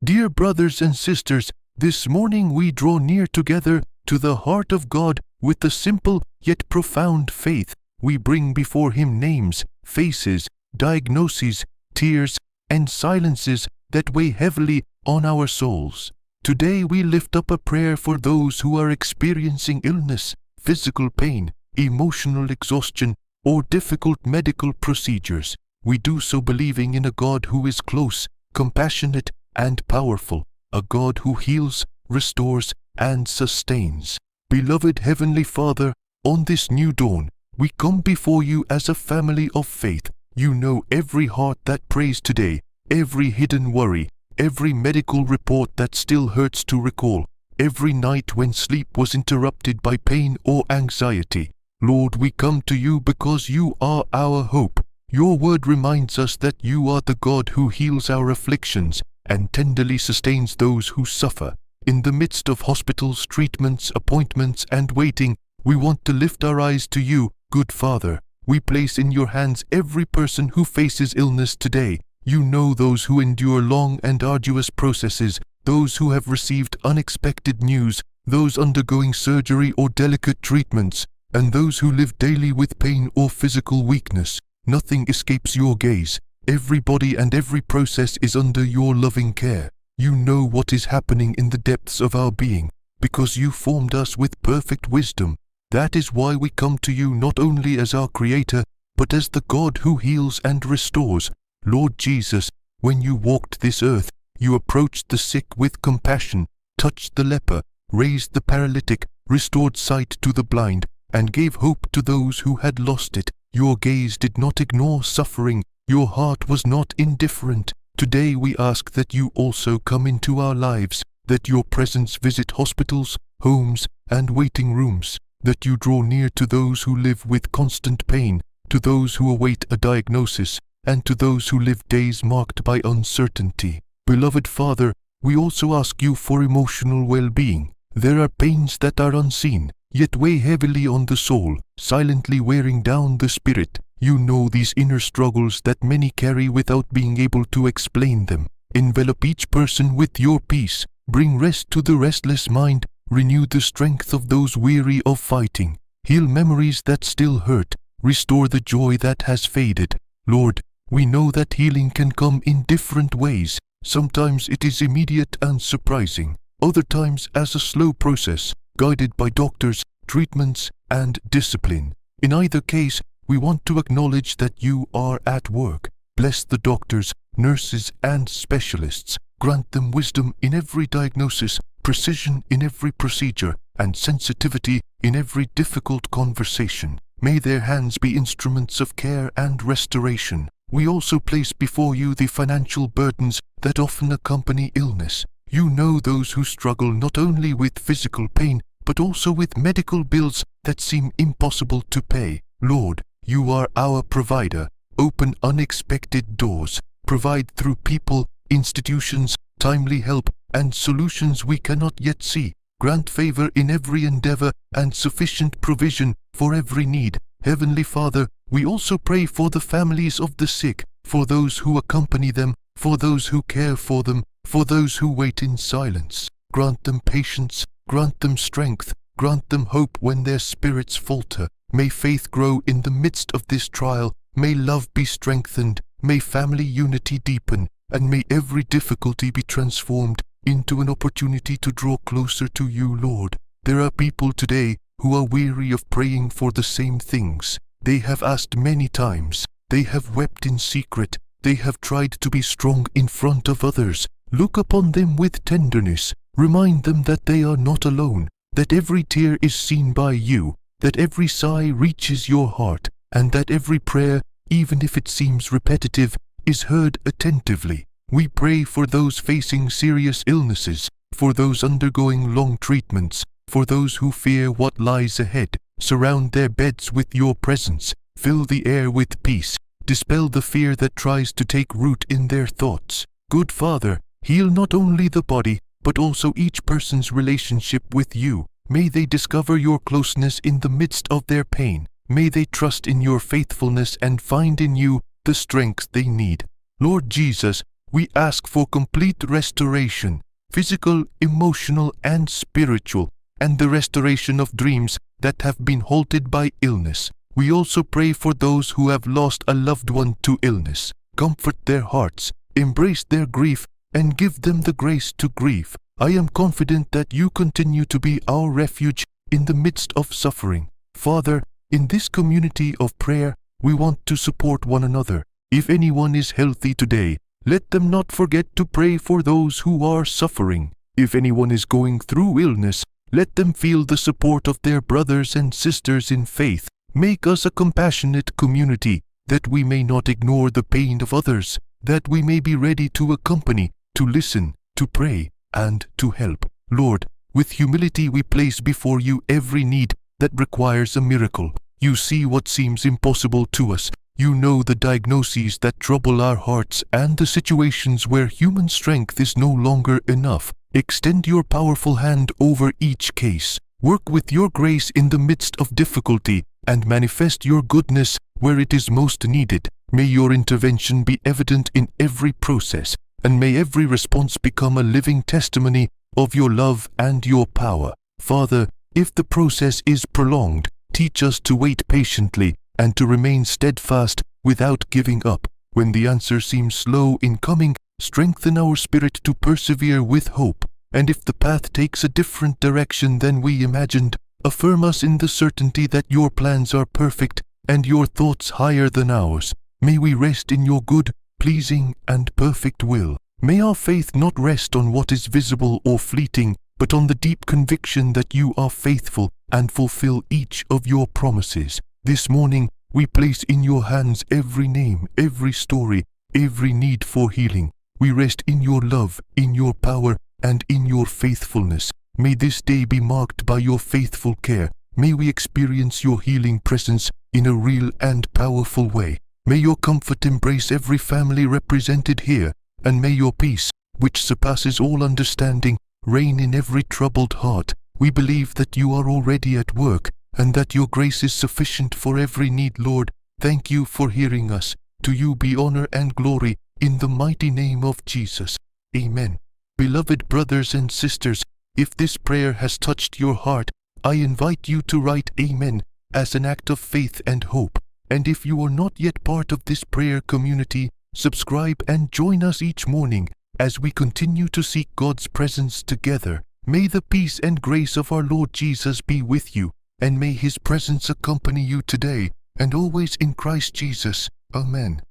Dear brothers and sisters, this morning we draw near together to the heart of God with a simple yet profound faith. We bring before Him names, faces, diagnoses, tears, and silences that weigh heavily on our souls. Today we lift up a prayer for those who are experiencing illness, physical pain, emotional exhaustion, or difficult medical procedures. We do so believing in a God who is close, compassionate, and powerful, a God who heals, restores, and sustains. Beloved Heavenly Father, on this new dawn, we come before you as a family of faith. You know every heart that prays today, every hidden worry, every medical report that still hurts to recall, every night when sleep was interrupted by pain or anxiety. Lord, we come to you because you are our hope. Your word reminds us that you are the God who heals our afflictions and tenderly sustains those who suffer. In the midst of hospitals, treatments, appointments, and waiting, we want to lift our eyes to you, good Father. We place in your hands every person who faces illness today. You know those who endure long and arduous processes, those who have received unexpected news, those undergoing surgery or delicate treatments, and those who live daily with pain or physical weakness. Nothing escapes your gaze. Every body and every process is under your loving care. You know what is happening in the depths of our being, because you formed us with perfect wisdom. That is why we come to you not only as our Creator, but as the God who heals and restores. Lord Jesus, when you walked this earth, you approached the sick with compassion, touched the leper, raised the paralytic, restored sight to the blind, and gave hope to those who had lost it. Your gaze did not ignore suffering. Your heart was not indifferent. Today we ask that you also come into our lives, that your presence visit hospitals, homes, and waiting rooms, that you draw near to those who live with constant pain, to those who await a diagnosis, and to those who live days marked by uncertainty. Beloved Father, we also ask you for emotional well-being. There are pains that are unseen, yet weigh heavily on the soul, silently wearing down the spirit. You know these inner struggles that many carry without being able to explain them. Envelop each person with your peace. Bring rest to the restless mind. Renew the strength of those weary of fighting. Heal memories that still hurt. Restore the joy that has faded. Lord, we know that healing can come in different ways. Sometimes it is immediate and surprising. Other times as a slow process, guided by doctors, treatments, and discipline. In either case, we want to acknowledge that you are at work. Bless the doctors, nurses, and specialists. Grant them wisdom in every diagnosis, precision in every procedure, and sensitivity in every difficult conversation. May their hands be instruments of care and restoration. We also place before you the financial burdens that often accompany illness. You know those who struggle not only with physical pain, but also with medical bills that seem impossible to pay. Lord, you are our provider. Open unexpected doors. Provide through people, institutions, timely help, and solutions we cannot yet see. Grant favor in every endeavor and sufficient provision for every need. Heavenly Father, we also pray for the families of the sick, for those who accompany them, for those who care for them, for those who wait in silence. Grant them patience, grant them strength, grant them hope when their spirits falter. May faith grow in the midst of this trial. May love be strengthened. May family unity deepen. And may every difficulty be transformed into an opportunity to draw closer to you, Lord. There are people today who are weary of praying for the same things. They have asked many times. They have wept in secret. They have tried to be strong in front of others. Look upon them with tenderness. Remind them that they are not alone, that every tear is seen by you, that every sigh reaches your heart, and that every prayer, even if it seems repetitive, is heard attentively. We pray for those facing serious illnesses, for those undergoing long treatments, for those who fear what lies ahead. Surround their beds with your presence. Fill the air with peace. Dispel the fear that tries to take root in their thoughts. Good Father, heal not only the body, but also each person's relationship with you. May they discover your closeness in the midst of their pain. May they trust in your faithfulness and find in you the strength they need. Lord Jesus, We ask for complete restoration, physical, emotional, and spiritual, and the restoration of dreams that have been halted by illness. We also pray for those who have lost a loved one to illness. Comfort their hearts, embrace their grief, and give them the grace to grieve. I am confident that you continue to be our refuge in the midst of suffering. Father, in this community of prayer, we want to support one another. If anyone is healthy today, let them not forget to pray for those who are suffering. If anyone is going through illness, let them feel the support of their brothers and sisters in faith. Make us a compassionate community, that we may not ignore the pain of others, that we may be ready to accompany, to listen, to pray, and to help. Lord, with humility we place before you every need that requires a miracle. You see what seems impossible to us. You know the diagnoses that trouble our hearts and the situations where human strength is no longer enough. Extend your powerful hand over each case. Work with your grace in the midst of difficulty and manifest your goodness where it is most needed. May your intervention be evident in every process, and may every response become a living testimony of your love and your power. Father, if the process is prolonged, teach us to wait patiently and to remain steadfast without giving up. When the answer seems slow in coming, strengthen our spirit to persevere with hope. And if the path takes a different direction than we imagined, affirm us in the certainty that your plans are perfect and your thoughts higher than ours. May we rest in your good, pleasing, and perfect will. May our faith not rest on what is visible or fleeting, but on the deep conviction that you are faithful and fulfill each of your promises. This morning, we place in your hands every name, every story, every need for healing. We rest in your love, in your power, and in your faithfulness. May this day be marked by your faithful care. May we experience your healing presence in a real and powerful way. May your comfort embrace every family represented here, and may your peace, which surpasses all understanding, reign in every troubled heart. We believe that you are already at work, and that your grace is sufficient for every need, Lord. Thank you for hearing us. To you be honor and glory, in the mighty name of Jesus. Amen. Beloved brothers and sisters, if this prayer has touched your heart, I invite you to write Amen as an act of faith and hope. And if you are not yet part of this prayer community, subscribe and join us each morning as we continue to seek God's presence together. May the peace and grace of our Lord Jesus be with you, and may His presence accompany you today and always in Christ Jesus. Amen.